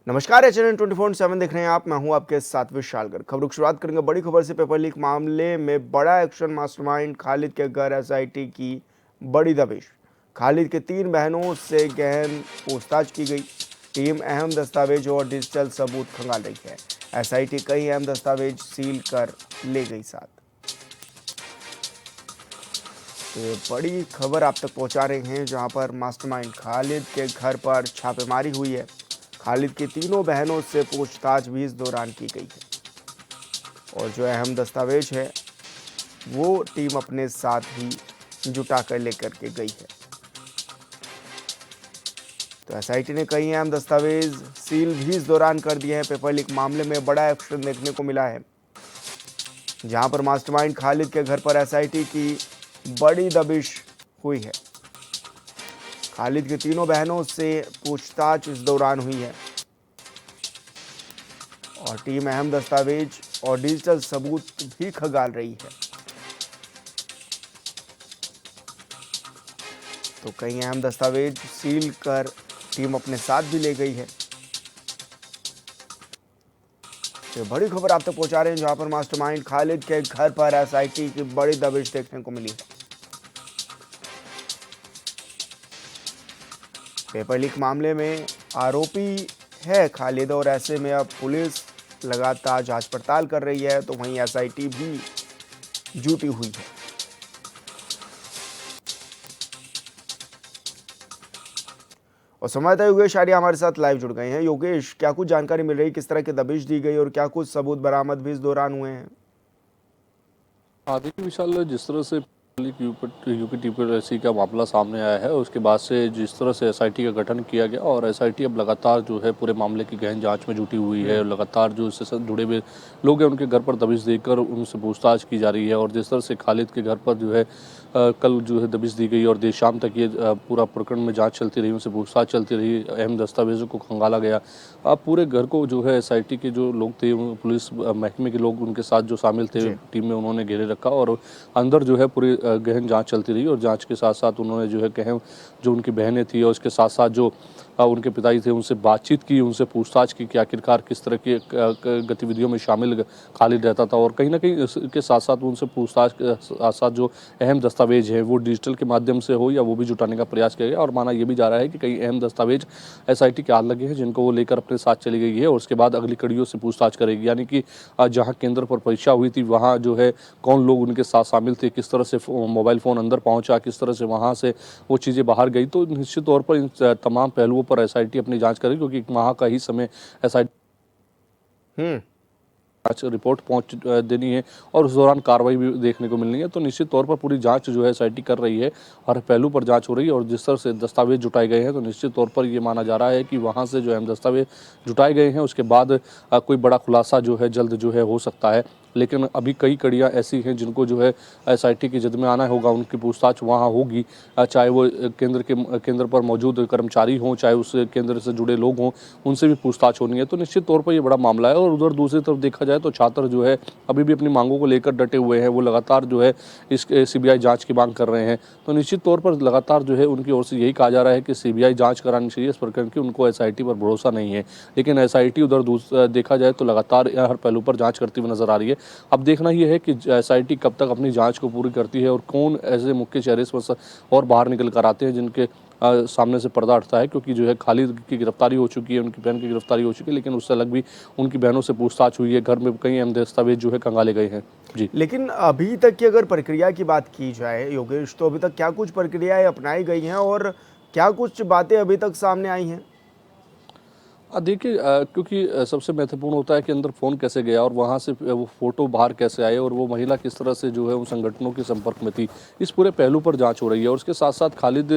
नमस्कार, एचएनएन 24/7 देख रहे हैं आप। मैं हूं आपके साथ विशालगढ़। खबरों की शुरुआत करेंगे बड़ी खबर से। पेपर लीक मामले में बड़ा एक्शन। मास्टरमाइंड खालिद के घर एसआईटी की बड़ी दबिश। खालिद के 3 बहनों से गहन पूछताछ की गई। टीम अहम दस्तावेज और डिजिटल सबूत खंगाल रही है। एसआईटी कई अहम दस्तावेज सील कर ले गई साथ। तो बड़ी खबर आप तक पहुंचा रहे हैं, जहां पर मास्टरमाइंड खालिद के घर पर छापेमारी हुई है। खालिद की तीनों बहनों से पूछताछ भी इस दौरान की गई है और जो अहम दस्तावेज है वो टीम अपने साथ ही जुटा कर लेकर के गई है। तो एसआईटी ने कई अहम दस्तावेज सील भी इस दौरान कर दिए हैं। पेपर लीक मामले में बड़ा एक्शन देखने को मिला है, जहां पर मास्टरमाइंड खालिद के घर पर एसआईटी की बड़ी दबिश हुई है। खालिद की तीनों बहनों से पूछताछ इस दौरान हुई है और टीम अहम दस्तावेज और डिजिटल सबूत भी खंगाल रही है। तो कई अहम दस्तावेज सील कर टीम अपने साथ भी ले गई है। तो बड़ी खबर आप तक पहुंचा रहे हैं, जहां पर मास्टरमाइंड खालिद के घर पर एसआईटी की बड़ी दबिश देखने को मिली है। पेपर लीक मामले में आरोपी है खालिद और ऐसे में अब पुलिस लगातार जांच पड़ताल कर रही है, तो वहीं एसआईटी भी जुटी हुई है। और संवाददाता योगेश आर्य हमारे साथ लाइव जुड़ गए हैं। योगेश, क्या कुछ जानकारी मिल रही, किस तरह की दबिश दी गई और क्या कुछ सबूत बरामद भी इस दौरान हुए हैं? हाँ देखिए विशाल, जिस तरह से यूपी टीपीएससी का मामला सामने आया है उसके बाद से जिस तरह से एसआईटी का गठन किया गया और एसआईटी अब लगातार जो है पूरे मामले की गहन जांच में जुटी हुई है। लगातार जो इससे साथ जुड़े हुए लोग हैं उनके घर पर दबिश देकर उनसे पूछताछ की जा रही है और जिस तरह से खालिद के घर पर जो है कल जो है दबिश दी गई और देर शाम तक ये पूरा प्रकरण में जांच चलती रही, उनसे पूछताछ चलती रही, अहम दस्तावेजों को खंगाला गया। अब पूरे घर को जो है एसआईटी के जो लोग थे, पुलिस महकमे के लोग उनके साथ जो शामिल थे टीम में, उन्होंने घेरे रखा और अंदर जो है पूरी गहन जांच चलती रही और जांच के साथ साथ उन्होंने जो है कहें जो उनकी बहनें थी और उसके साथ साथ जो उनके पिताजी थे उनसे बातचीत की, उनसे पूछताछ की कि आखिरकार किस तरह की गतिविधियों में शामिल खालिद रहता था और कहीं ना कहीं इसके साथ साथ उनसे पूछताछ के साथ साथ जो अहम दस्तावेज है वो डिजिटल के माध्यम से हो या वो भी जुटाने का प्रयास किया गया और माना यह भी जा रहा है कि कई अहम दस्तावेज एसआईटी के हाथ लगे हैं जिनको वो लेकर अपने साथ चली गई है और उसके बाद अगली कड़ियों से पूछताछ करेगी। यानी कि जहाँ केंद्र पर परीक्षा हुई थी वहाँ जो है कौन लोग उनके साथ शामिल थे, किस तरह से मोबाइल फ़ोन अंदर पहुंचा, किस तरह से वहां से वो चीज़ें बाहर गई, तो निश्चित तौर पर इन तमाम पहलुओं पर एसआईटी अपनी जांच करेगी क्योंकि एक माह का ही समय एसआईटी जांच रिपोर्ट पहुंच देनी है और उस दौरान कार्रवाई भी देखने को मिलनी है। तो निश्चित तौर पर पूरी जांच जो है एसआईटी कर रही है, हर पहलू पर जांच हो रही है और जिस तरह से दस्तावेज जुटाए गए हैं तो निश्चित तौर पर ये माना जा रहा है कि वहां से जो अहम दस्तावेज जुटाए गए हैं उसके बाद कोई बड़ा खुलासा जो है जल्द जो है हो सकता है। लेकिन अभी कई कड़ियाँ ऐसी हैं जिनको जो है एसआईटी की जद में आना होगा, उनकी पूछताछ वहाँ होगी, चाहे वो केंद्र पर मौजूद कर्मचारी हों, चाहे उस केंद्र से जुड़े लोग हों, उनसे भी पूछताछ होनी है। तो निश्चित तौर पर ये बड़ा मामला है और उधर दूसरी तरफ देखा जाए तो छात्र जो है अभी भी अपनी मांगों को लेकर डटे हुए हैं, वो लगातार जो है इस सीबीआई जांच की मांग कर रहे हैं। तो निश्चित तौर पर लगातार जो है उनकी ओर से यही कहा जा रहा है कि सीबीआई जांच करानी चाहिए इस प्रकरण की, उनको एसआईटी पर भरोसा नहीं है। लेकिन एसआईटी उधर देखा जाए तो लगातार हर पहलू पर जांच करती हुई नजर आ रही है। अब देखना यह है कि एसआईटी कब तक अपनी जांच को पूरी करती है और कौन ऐसे मुख्य चेहरे और बाहर निकल कर आते हैं जिनके सामने से पर्दा हटता है, क्योंकि जो है खालिद की गिरफ्तारी हो चुकी है, उनकी बहन की गिरफ्तारी हो चुकी है, लेकिन उससे अलग भी उनकी बहनों से पूछताछ हुई है, घर में कई अहम दस्तावेज जो है खंगाले गए हैं। जी, लेकिन अभी तक की अगर प्रक्रिया की बात की जाए योगेश, तो अभी तक क्या कुछ प्रक्रियाएं अपनाई गई हैं और क्या कुछ बातें अभी तक सामने आई हैं? देखिए क्योंकि सबसे महत्वपूर्ण होता है कि अंदर फ़ोन कैसे गया और वहाँ से वो फ़ोटो बाहर कैसे आए और वो महिला किस तरह से जो है उन संगठनों के संपर्क में थी, इस पूरे पहलू पर जांच हो रही है और उसके साथ साथ खालिद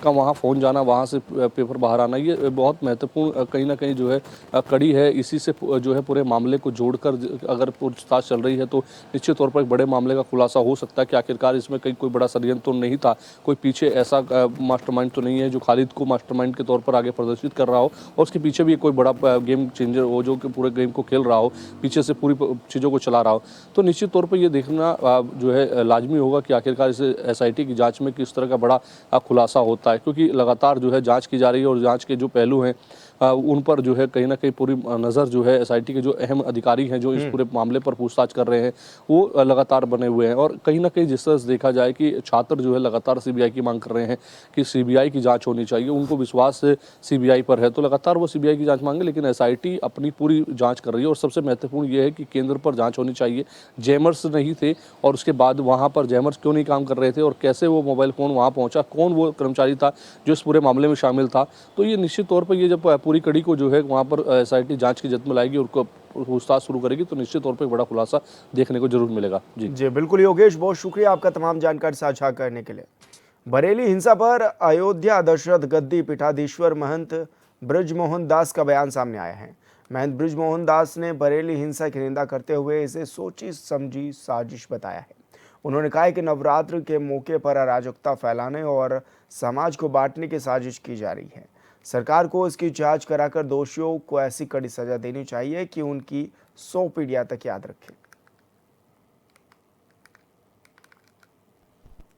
का वहाँ फ़ोन जाना, वहाँ से पेपर बाहर आना, ये बहुत महत्वपूर्ण कहीं ना कहीं जो है कड़ी है। इसी से जो है पूरे मामले को जोड़कर अगर पूछताछ चल रही है तो निश्चित तौर पर एक बड़े मामले का खुलासा हो सकता है कि आखिरकार इसमें कहीं कोई बड़ा षड्यंत्र तो नहीं था, कोई पीछे ऐसा मास्टरमाइंड तो नहीं है जो खालिद को मास्टरमाइंड के तौर पर आगे प्रदर्शित कर रहा हो और उसके पीछे भी कोई बड़ा गेम चेंजर हो जो कि पूरे गेम को खेल रहा हो, पीछे से पूरी चीज़ों को चला रहा हो। तो निश्चित तौर पर ये देखना जो है लाजमी होगा कि आखिरकार इस एसआईटी की जांच में किस तरह का बड़ा खुलासा होता है, क्योंकि लगातार जो है जांच की जा रही है और जांच के जो पहलू हैं उन पर जो है कहीं ना कहीं पूरी नज़र जो है एसआईटी के जो अहम अधिकारी हैं जो इस पूरे मामले पर पूछताछ कर रहे हैं वो लगातार बने हुए हैं। और कहीं ना कहीं जिस तरह से देखा जाए कि छात्र जो है लगातार सीबीआई की मांग कर रहे हैं कि सीबीआई की जांच होनी चाहिए, उनको विश्वास सीबीआई पर है तो लगातार वो सीबीआई की जांच मांगे, लेकिन एसआईटी अपनी पूरी जांच कर रही है। और सबसे महत्वपूर्ण ये है कि केंद्र पर जांच होनी चाहिए, जैमर्स नहीं थे और उसके बाद वहाँ पर जैमर्स क्यों नहीं काम कर रहे थे और कैसे वो मोबाइल फ़ोन वहाँ पहुँचा, कौन वो कर्मचारी था जो इस पूरे मामले में शामिल था। तो ये निश्चित तौर पर ये जब पूरी कड़ी को जो है वहाँ पर एसआईटी जाँच की जद में लाएगी और पूछताछ शुरू करेगी तो निश्चित तौर पर एक बड़ा खुलासा देखने को जरूर मिलेगा। जी बिल्कुल योगेश, बहुत शुक्रिया आपका तमाम जानकारी साझा करने के लिए। बरेली हिंसा पर अयोध्या दशरथ गद्दी पीठाधीश्वर महंत ब्रजमोहन दास का बयान सामने आया है। महंत ब्रजमोहन दास ने बरेली हिंसा की निंदा करते हुए इसे सोची समझी साजिश बताया है। उन्होंने कहा है कि नवरात्र के मौके पर अराजकता फैलाने और समाज को बांटने की साजिश की जा रही है। सरकार को इसकी जांच कराकर दोषियों को ऐसी कड़ी सजा देनी चाहिए कि उनकी 100 पीढ़ियां तक याद रखें।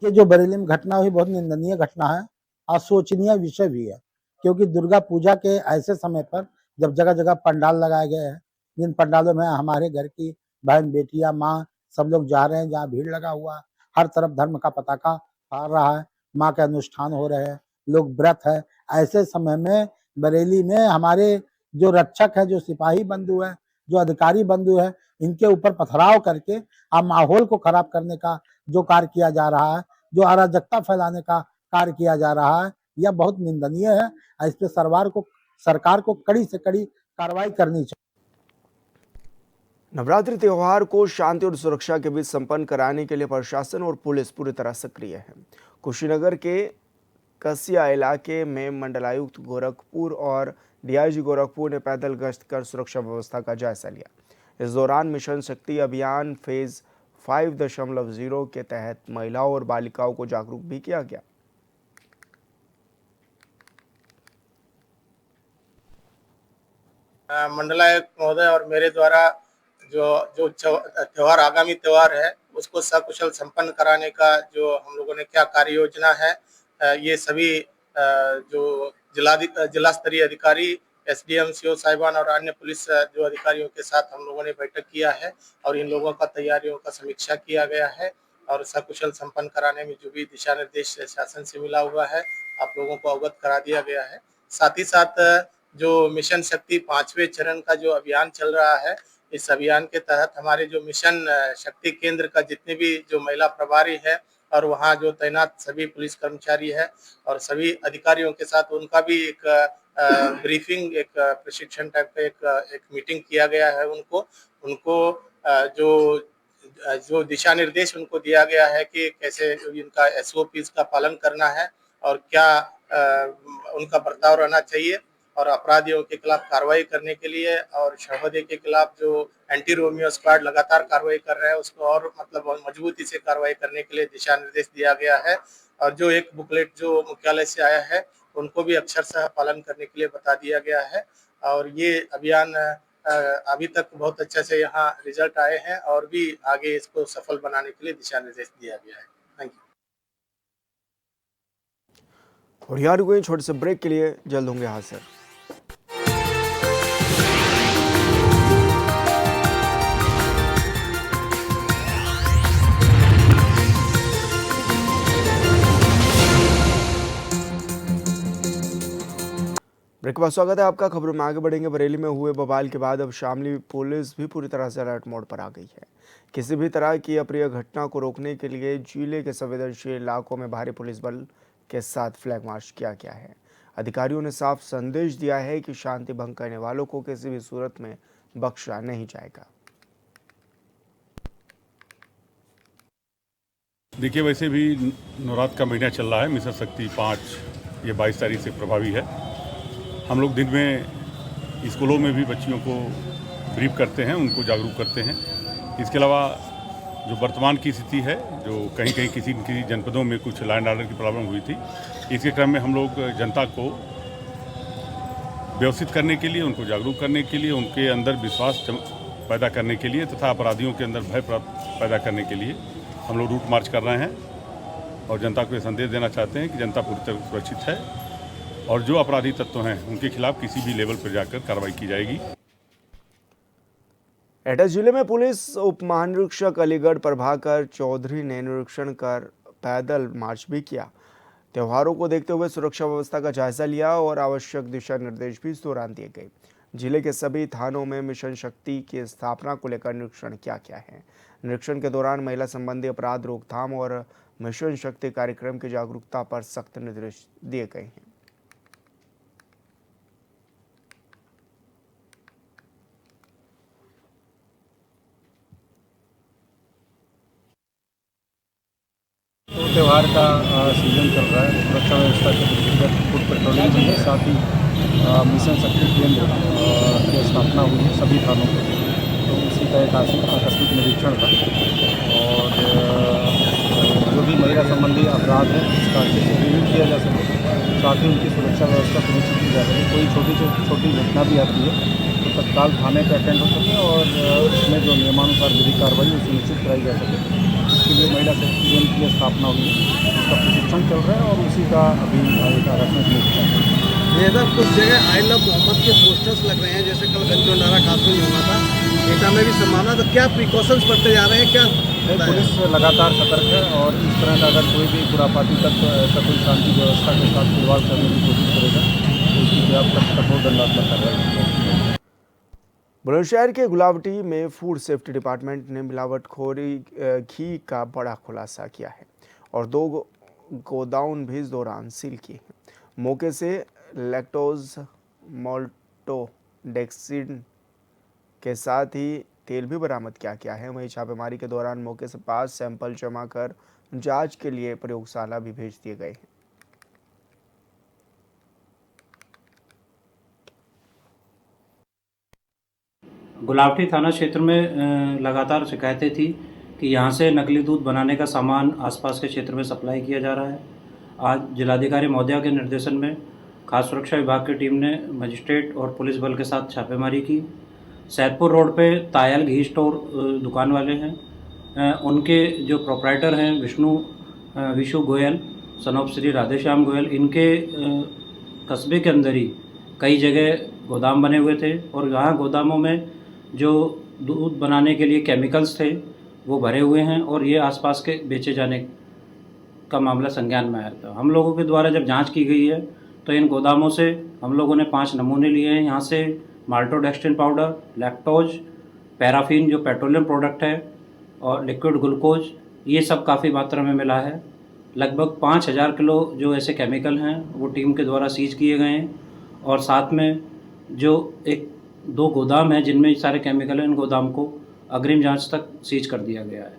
ये जो बरेली में घटना हुई बहुत निंदनीय घटना है, अशोचनीय विषय भी है, क्योंकि दुर्गा पूजा के ऐसे समय पर जब जगह जगह पंडाल लगाए गए हैं, जिन पंडालों में हमारे घर की बहन बेटियां माँ सब लोग जा रहे हैं, जहाँ भीड़ लगा हुआ है, हर तरफ धर्म का पताका फहर रहा है, माँ के अनुष्ठान हो रहे हैं, लोग व्रत है। ऐसे समय में बरेली में हमारे जो रक्षक है, जो सिपाही बंधु है, जो अधिकारी बंधु है, इनके ऊपर पथराव करके अब माहौल को खराब करने का जो कार्य किया जा रहा है, जो अराजकता फैलाने का कार्य किया जा रहा है, यह बहुत निंदनीय है। इस पे सरकार को कड़ी से कड़ी कार्रवाई करनी चाहिए। नवरात्रि त्योहार को शांति और सुरक्षा के बीच संपन्न कराने के लिए प्रशासन और पुलिस पूरी तरह सक्रिय है। कुशीनगर के कसिया इलाके में मंडलायुक्त गोरखपुर और डीआईजी गोरखपुर ने पैदल गश्त कर सुरक्षा व्यवस्था का जायजा लिया। इस दौरान मिशन शक्ति अभियान फेज 5.0 के तहत महिलाओं और बालिकाओं को जागरूक भी किया गया। मंडलायुक्त महोदय और मेरे द्वारा जो त्योहार आगामी त्योहार है उसको सकुशल संपन्न कराने का जो हम लोगों ने क्या कार्य योजना है, ये सभी जो जिला स्तरीय अधिकारी एसडीएम सीओ साहिबान और अन्य पुलिस जो अधिकारियों के साथ हम लोगों ने बैठक किया है और इन लोगों का तैयारियों का समीक्षा किया गया है और सकुशल संपन्न कराने में जो भी दिशा निर्देश शासन से मिला हुआ है आप लोगों को अवगत करा दिया गया है। साथ ही साथ जो मिशन शक्ति 5वें चरण का जो अभियान चल रहा है, इस अभियान के तहत हमारे जो मिशन शक्ति केंद्र का जितने भी जो महिला प्रभारी है और वहाँ जो तैनात सभी पुलिस कर्मचारी है और सभी अधिकारियों के साथ उनका भी एक ब्रीफिंग, एक प्रशिक्षण टाइप का एक मीटिंग किया गया है। उनको जो दिशा निर्देश उनको दिया गया है कि कैसे इनका एसओपीज का पालन करना है और क्या उनका बर्ताव रहना चाहिए और अपराधियों के खिलाफ कार्रवाई करने के लिए और शवहदे के खिलाफ जो एंटी रोमियो स्क्वाड लगातार कार्रवाई कर रहा है उसको और मतलब मजबूती से कार्रवाई करने के लिए दिशा निर्देश दिया गया है। और जो एक बुकलेट जो मुख्यालय से आया है उनको भी अक्षरशः पालन करने के लिए बता दिया गया है। और ये अभियान अभी तक बहुत अच्छे से यहाँ रिजल्ट आए हैं और भी आगे इसको सफल बनाने के लिए दिशा निर्देश दिया गया है। Thank you. और यहाँ रुके छोटे से ब्रेक के लिए, जल्द होंगे हाजिर। ब्रेक के बाद स्वागत है आपका। खबरों में आगे बढ़ेंगे। बरेली में हुए बवाल के बाद अब शामली पुलिस भी पूरी तरह से अलर्ट मोड पर आ गई है। किसी भी तरह की अप्रिय घटना को रोकने के लिए जिले के संवेदनशील इलाकों में भारी पुलिस बल के साथ फ्लैग मार्च किया गया है। अधिकारियों ने साफ संदेश दिया है कि शांति भंग करने वालों को किसी भी सूरत में बख्शा नहीं जाएगा। देखिए, वैसे भी नवरात्र का महीना चल रहा है। मिशन शक्ति 5 ये 22 तारीख से प्रभावी है। हम लोग दिन में स्कूलों में भी बच्चियों को ब्रीफ करते हैं, उनको जागरूक करते हैं। इसके अलावा जो वर्तमान की स्थिति है, जो कहीं कहीं किसी जनपदों में कुछ लॉ एंड ऑर्डर की प्रॉब्लम हुई थी, इसके क्रम में हम लोग जनता को व्यवस्थित करने के लिए, उनको जागरूक करने के लिए, उनके अंदर विश्वास पैदा करने के लिए तथा अपराधियों के अंदर भय पैदा करने के लिए हम लोग रूट मार्च कर रहे हैं और जनता को ये संदेश देना चाहते हैं कि जनता पूरी तरह सुरक्षित है। और जो अपराधी तत्व हैं उनके खिलाफ किसी भी लेवल पर जाकर कार्रवाई की जाएगी। एटा जिले में पुलिस उप महानिरीक्षक अलीगढ़ प्रभाकर चौधरी ने निरीक्षण कर पैदल मार्च भी किया। त्योहारों को देखते हुए सुरक्षा व्यवस्था का जायजा लिया और आवश्यक दिशा निर्देश भी इस दौरान दिए गए। जिले के सभी थानों में मिशन शक्ति की स्थापना को लेकर निरीक्षण किया है। निरीक्षण के दौरान महिला संबंधी अपराध रोकथाम और मिशन शक्ति कार्यक्रम की जागरूकता पर सख्त निर्देश दिए गए हैं। तो त्यौहार का सीजन चल रहा है। सुरक्षा व्यवस्था के दृष्टिगत फुट पेट्रोलिंग भी है, साथ ही मिशन शक्ति केंद्र की स्थापना हुई है सभी थानों पर। तो उसी का एक आकस्मिक निरीक्षण था और जो भी महिला संबंधी अपराध है उसका अच्छे से रिव्यू किया जा सके, साथ ही उनकी सुरक्षा व्यवस्था सुनिश्चित की जा सके। कोई छोटी घटना भी आती है तो तत्काल थाने पर अटेंड हो सके और उसमें जो नियमानुसार विधिक कार्रवाई वो सुनिश्चित कराई जा सके। इसके लिए महिला शक्ति केंद्र की स्थापना हुई है, उसका प्रशिक्षण चल रहा है और उसी का अभी एक आकस्मिक निरीक्षण चल रहा है। ये सर कुछ जगह आई लव मोहम्मद के पोस्टर्स लग रहे हैं, जैसे कल गंजो नारा खास में होना था, एटा में भी संभावना, तो क्या प्रिकॉशंस बढ़ते जा रहे हैं? क्या पुलिस लगातार सतर्क है और इस तरह का अगर कोई भी खुरापाती तत्व ऐसा कोई शांति व्यवस्था के साथ खिलवाड़ करने की कोशिश करेगा तो उसकी खिलाफ कठोर दंडात्मक कार्रवाई की जाएगी। बुलंदशहर के गुलावटी में फूड सेफ्टी डिपार्टमेंट ने मिलावटखोरी घी का बड़ा खुलासा किया है और 2 गोदाउन भी इस दौरान सील किए हैं। मौके से लैक्टोज मोल्टोडेक्सिन के साथ ही तेल भी बरामद किया गया है। वहीं छापेमारी के दौरान मौके से 5 सैंपल जमा कर जांच के लिए प्रयोगशाला भी भेज दिए गए हैं। गुलावटी थाना क्षेत्र में लगातार शिकायतें थी कि यहाँ से नकली दूध बनाने का सामान आसपास के क्षेत्र में सप्लाई किया जा रहा है। आज जिलाधिकारी महोदया के निर्देशन में खाद्य सुरक्षा विभाग की टीम ने मजिस्ट्रेट और पुलिस बल के साथ छापेमारी की। सैदपुर रोड पे तायल घी स्टोर दुकान वाले हैं, उनके जो प्रोप्राइटर हैं विशु गोयल सन ऑफ श्री राधेश्याम गोयल, इनके कस्बे के अंदर ही कई जगह गोदाम बने हुए थे और यहाँ गोदामों में जो दूध बनाने के लिए केमिकल्स थे वो भरे हुए हैं और ये आसपास के बेचे जाने का मामला संज्ञान में आया था। हम लोगों के द्वारा जब जांच की गई है तो इन गोदामों से हम लोगों ने 5 नमूने लिए हैं। यहाँ से माल्टोडेक्स्ट्रिन पाउडर, लैक्टोज, पैराफिन जो पेट्रोलियम प्रोडक्ट है और लिक्विड ग्लूकोज, ये सब काफ़ी मात्रा में मिला है। लगभग 5000 किलो जो ऐसे केमिकल हैं वो टीम के द्वारा सीज किए गए हैं और साथ में जो 1-2 गोदाम है जिनमें सारे केमिकल हैं, इन गोदाम को अग्रिम जांच तक सीज कर दिया गया है।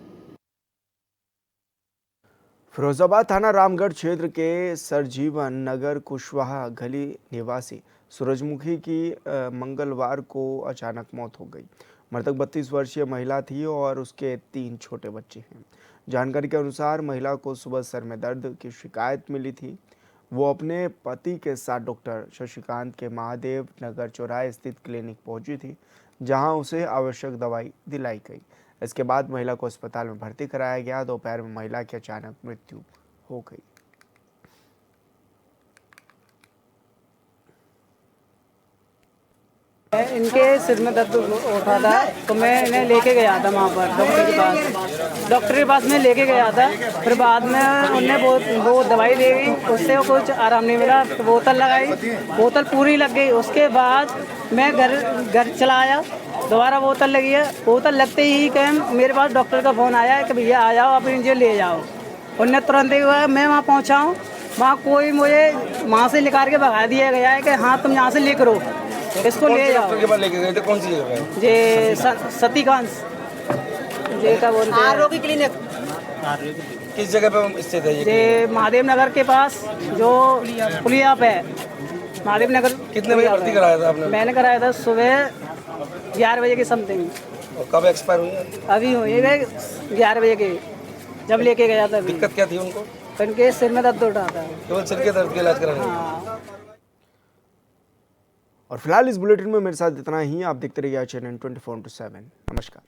फिरोजाबाद थाना रामगढ़ क्षेत्र के सरजीवन नगर कुशवाहा गली निवासी सूरजमुखी की मंगलवार को अचानक मौत हो गई। मृतक 32 वर्षीय महिला थी और उसके 3 छोटे बच्चे हैं। जानकारी के अनुसार महिला को सुबह सर में दर्द की शिकायत मिली थी। वो अपने पति के साथ डॉक्टर शशिकांत के महादेव नगर चौराहे स्थित क्लिनिक पहुंची थी, जहां उसे आवश्यक दवाई दिलाई गई। इसके बाद महिला को अस्पताल में भर्ती कराया गया। दोपहर में महिला की अचानक मृत्यु हो गई। इनके सिर में दर्द उठा था तो मैं इन्हें लेके गया था वहाँ पर डॉक्टर के पास। डॉक्टर के पास मैं लेके गया था, फिर बाद में उन्हें वो दवाई दे गई, उससे कुछ आराम नहीं मिला। तो बोतल लगाई, बोतल पूरी लग गई। उसके बाद मैं घर चला आया, दोबारा बोतल लगी है। बोतल लगते ही कहीं मेरे पास डॉक्टर का फ़ोन आया कि भैया आ जाओ, आप इन्हें ले जाओ। उन्हें तुरंत ही हुआ, मैं वहाँ पहुँचा हूँ। वहाँ कोई मुझे वहाँ से निकाल के भगा दिया गया है कि हाँ तुम यहाँ से ले करो, इसको ले जाओ। के पास लेके गए थे? कौन सी जगह? जे सतीकांत जे का बोलते हैं आरोग्य क्लिनिक। किस जगह पे स्थित है ये? जे महादेव नगर के पास जो पुलिया पे है, महादेव नगर। कितने बजे भर्ती कराया था आपने? मैंने कराया था सुबह 11 बजे के समथिंग। और कब एक्सपायर हुई है? अभी हुई है 11 बजे के, जब लेके गया था। दिक्कत क्या थी उनको? उनके सिर में दर्द उठा था। केवल सिर के दर्द का इलाज कराने? हाँ। और फिलहाल इस बुलेटिन में मेरे साथ इतना ही। आप देखते रहिए चैनल 24/7। नमस्कार।